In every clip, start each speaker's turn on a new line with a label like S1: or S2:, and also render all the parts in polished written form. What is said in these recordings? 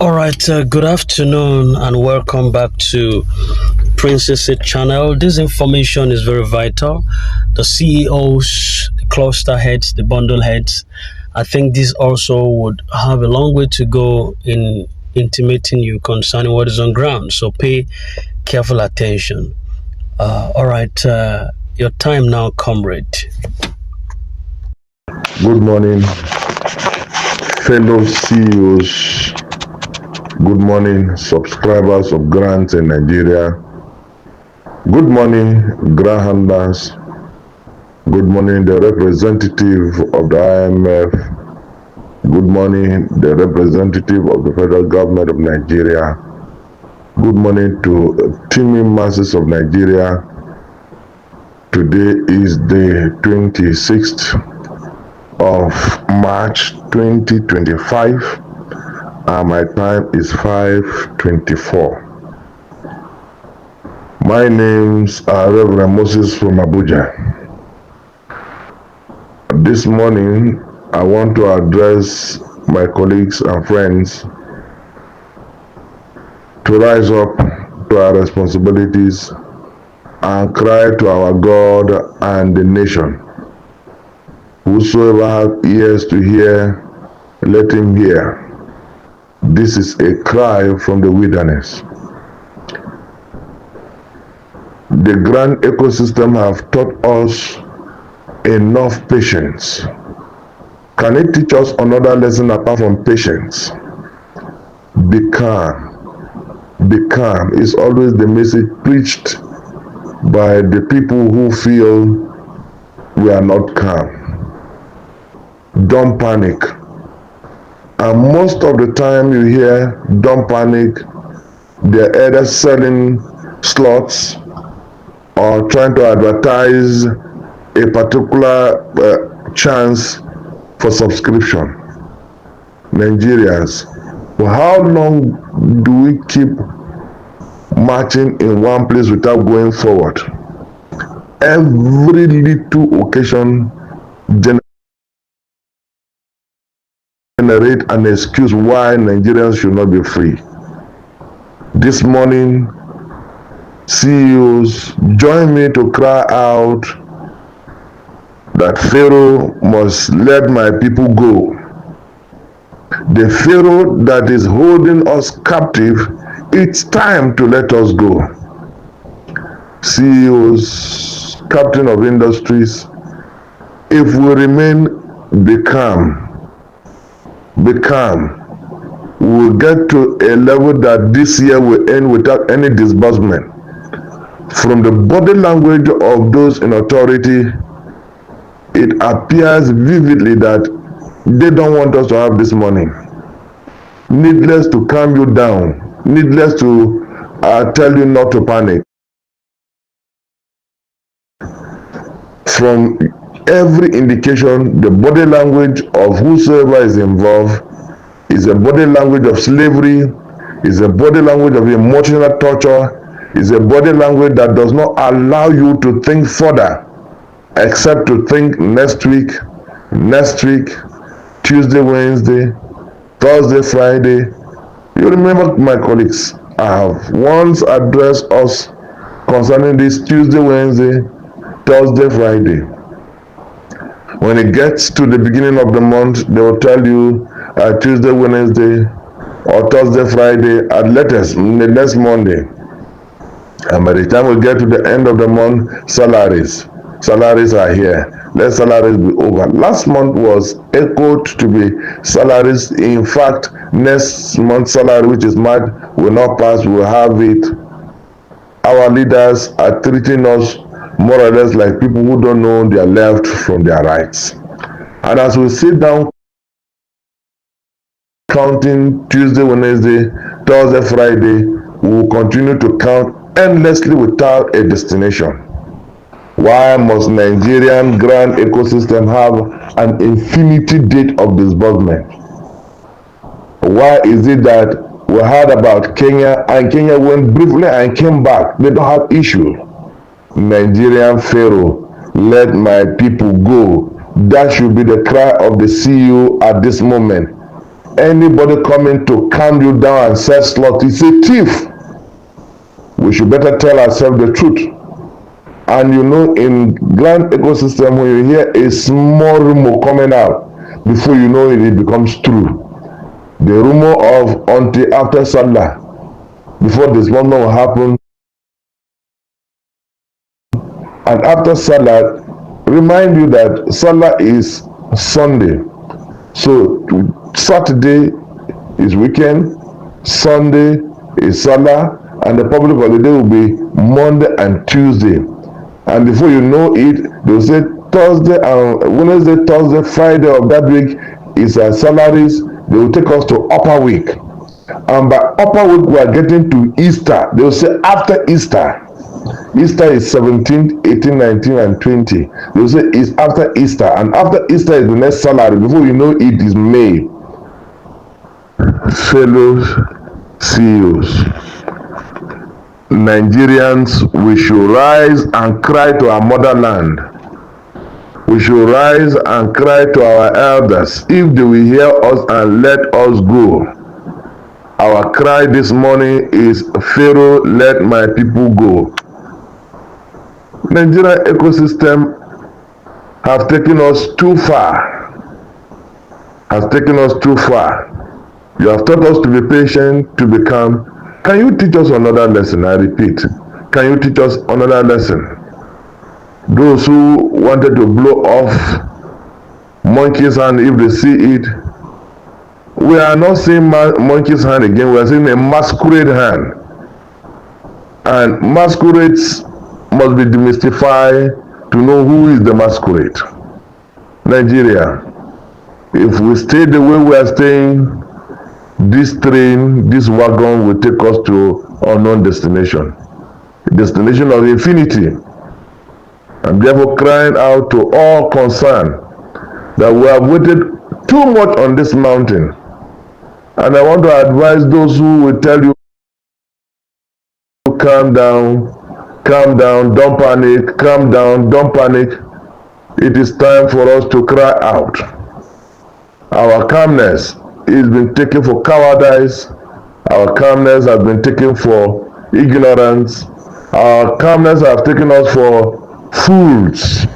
S1: All right, good afternoon and welcome back to Princess channel. This information is very vital. The CEOs, the cluster heads, the bundle heads, I think this also would have a long way to go in intimating you concerning what is on ground. So pay careful attention. All right, your time now, comrade.
S2: Good morning, fellow CEOs. Good morning, subscribers of Grants in Nigeria. Good morning, grant handlers. Good morning, the representative of the IMF. Good morning, the representative of the federal government of Nigeria. Good morning to teeming masses of Nigeria. Today is the 26th of March 2025. My time is 5:24. My names are Reverend Moses from Abuja. This morning, I want to address my colleagues and friends to rise up to our responsibilities and cry to our God and the nation. Whosoever has ears to hear, let him hear. This is a cry from the wilderness. The grand ecosystem have taught us enough patience. Can it teach us another lesson apart from patience? Be calm. Be calm is always the message preached by the people who feel we are not calm. Don't panic. And most of the time you hear don't panic, they're either selling slots or trying to advertise a particular chance for subscription. Nigerians, for how long do we keep marching in one place without going forward? Every little occasion generate an excuse why Nigerians should not be free. This morning, CEOs, join me to cry out that Pharaoh must let my people go. The Pharaoh that is holding us captive, it's time to let us go. CEOs, captain of industries, if we remain, be calm. Be calm. We will get to a level that this year will end without any disbursement. From the body language of those in authority, it appears vividly that they don't want us to have this money. Needless to calm you down, needless to tell you not to panic. From every indication, the body language of whosoever is involved is a body language of slavery, is a body language of emotional torture, is a body language that does not allow you to think further, except to think next week, Tuesday, Wednesday, Thursday, Friday. You remember, my colleagues, I have once addressed us concerning this Tuesday, Wednesday, Thursday, Friday. When it gets to the beginning of the month, they will tell you Tuesday, Wednesday, or Thursday, Friday, at latest, the next Monday. And by the time we get to the end of the month, salaries are here. Let salaries be over. Last month was echoed to be salaries. In fact, next month's salary, which is March, will not pass. We'll have it. Our leaders are treating us more or less like people who don't know their left from their rights. And as we sit down counting Tuesday, Wednesday, Thursday, Friday, we will continue to count endlessly without a destination. Why must Nigerian grand ecosystem have an infinity date of disbursement? Why is it that we heard about Kenya and Kenya went briefly and came back? They don't have issue. Nigerian Pharaoh, let my people go. That should be the cry of the CEO at this moment. Anybody coming to calm you down and sell slot is a thief. We should better tell ourselves the truth. And you know, in grand ecosystem, when you hear a small rumor coming out, before you know it, it becomes true. The rumor of until after Salah, before disbandment will happen, and after Salah, remind you that Salah is Sunday. So Saturday is weekend, Sunday is Salah, and the public holiday will be Monday and Tuesday. And before you know it, they will say Thursday and Wednesday, Thursday, Friday of that week is our salaries. They will take us to upper week. And by upper week, we are getting to Easter. They will say after Easter. Easter is 17, 18, 19, and 20. They will say it's after Easter. And after Easter is the next salary. Before you know it is May. Fellow CEOs, Nigerians, we should rise and cry to our motherland. We should rise and cry to our elders if they will hear us and let us go. Our cry this morning is, Pharaoh, let my people go. Nigerian ecosystem have taken us too far. Has taken us too far. You have taught us to be patient, to be calm. Can you teach us another lesson? I repeat, can you teach us another lesson? Those who wanted to blow off monkey's hand if they see it, we are not seeing monkey's hand again, we are seeing a masquerade hand. And masquerades must be demystified to know who is the masquerade. Nigeria, if we stay the way we are staying, this train, this wagon will take us to unknown destination, a destination of infinity. I'm therefore crying out to all concerned that we have waited too much on this mountain. And I want to advise those who will tell you, calm down, don't panic, calm down, don't panic. It is time for us to cry out. Our calmness has been taken for cowardice. Our calmness has been taken for ignorance. Our calmness has taken us for fools.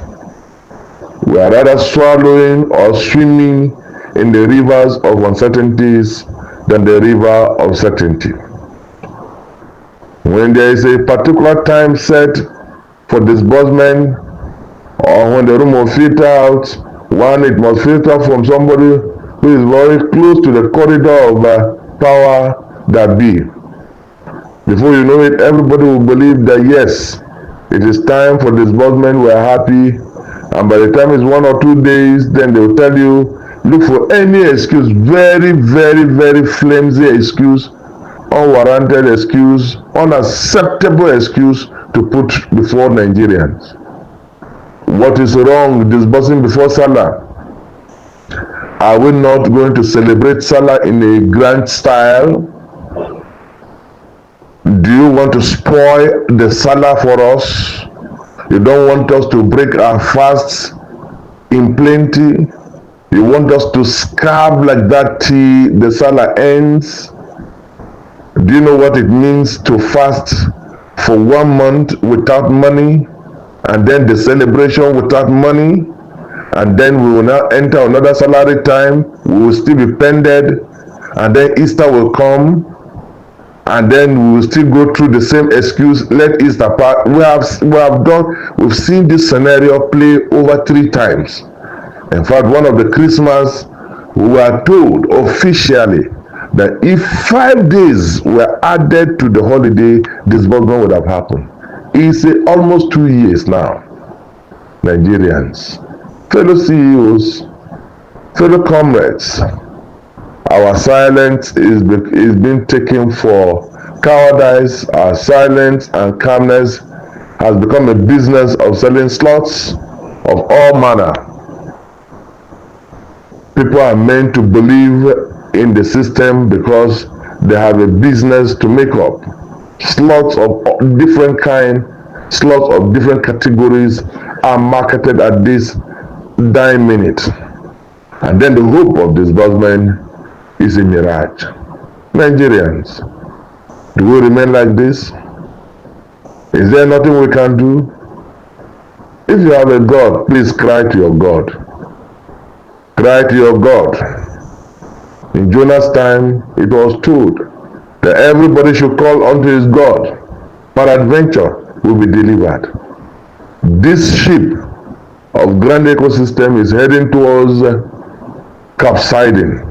S2: We are rather swallowing or swimming in the rivers of uncertainties than the river of certainty. When there is a particular time set for disbursement, or when the room will filter out, one, it must filter from somebody who is very close to the corridor of power that be. Before you know it, everybody will believe that yes, it is time for disbursement, we are happy, and by the time it's 1 or 2 days, then they will tell you, look for any excuse, very, very, very flimsy excuse, unwarranted excuse, unacceptable excuse to put before Nigerians. What is wrong with disbursing before Salah? Are we not going to celebrate Salah in a grand style? Do you want to spoil the Salah for us? You don't want us to break our fasts in plenty? You want us to scab like that till the Salah ends? Do you know what it means to fast for 1 month without money, and then the celebration without money, and then we will now enter another salary time, we will still be pended, and then Easter will come, and then we will still go through the same excuse, let Easter pass. We've seen this scenario play over 3 times. In fact, one of the Christmas, we were told officially that if 5 days were added to the holiday, disbursement would have happened. It's almost 2 years now. Nigerians, fellow CEOs, fellow comrades, our silence is being taken for cowardice. Our silence and calmness has become a business of selling slots of all manner. People are meant to believe in the system because they have a business to make up. Slots of different kind, slots of different categories are marketed at this dime minute. And then the hope of disbursement is a mirage. Nigerians, do we remain like this? Is there nothing we can do? If you have a God, please cry to your God. Cry to your God. In Jonah's time, it was told that everybody should call unto his God. Peradventure will be delivered. This ship of grand ecosystem is heading towards capsiding.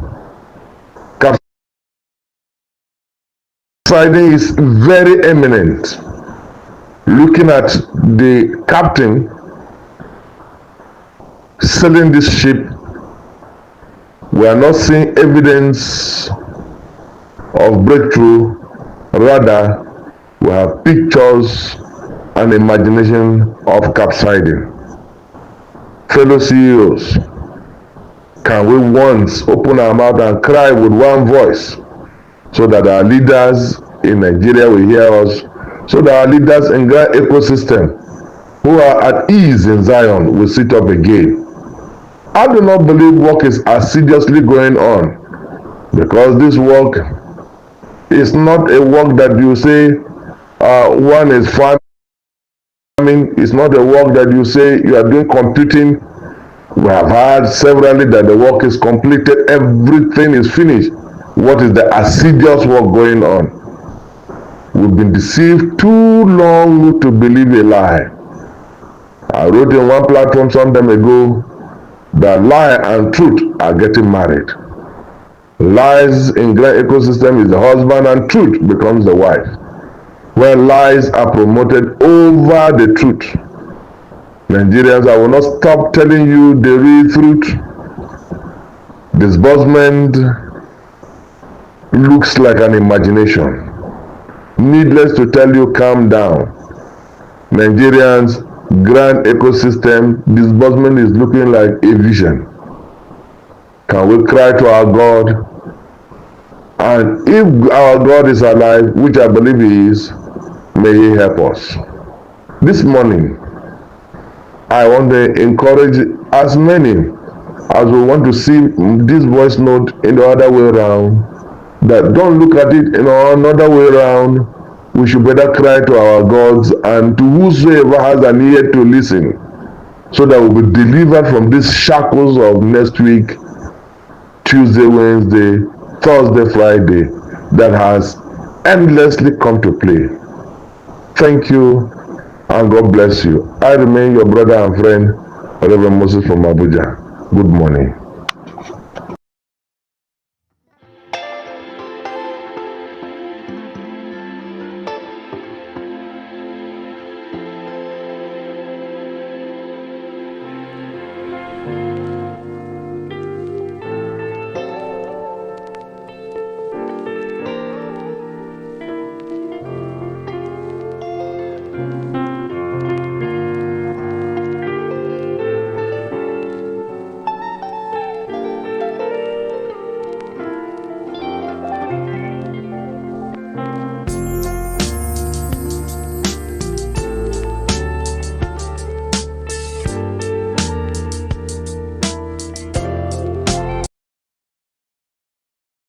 S2: Capsiding is very imminent. Looking at the captain sailing this ship, we are not seeing evidence of breakthrough. Rather, we have pictures and imagination of capsiding. Fellow CEOs, can we once open our mouth and cry with one voice so that our leaders in Nigeria will hear us, so that our leaders in grand ecosystem who are at ease in Zion will sit up again? I do not believe work is assiduously going on, because this work is not a work that you say one is farming. It's not a work that you say you are doing computing. We have heard severally that the work is completed, everything is finished. What is the assiduous work going on? We've been deceived too long to believe a lie. I wrote in one platform some time ago that lie and truth are getting married. Lies in grand ecosystem is the husband and truth becomes the wife. When lies are promoted over the truth, Nigerians, I will not stop telling you the real truth. Disbursement looks like an imagination. Needless to tell you, calm down. Nigerians, grand ecosystem disbursement is looking like a vision. Can we cry to our God? And if our God is alive, which I believe he is, may he help us. This morning, I want to encourage as many as we want to see this voice note in the other way around, that don't look at it in another way around. We should better cry to our gods and to whosoever has an ear to listen, so that we'll be delivered from these shackles of next week, Tuesday, Wednesday, Thursday, Friday, that has endlessly come to play. Thank you, and God bless you. I remain your brother and friend, Reverend Moses from Abuja. Good morning.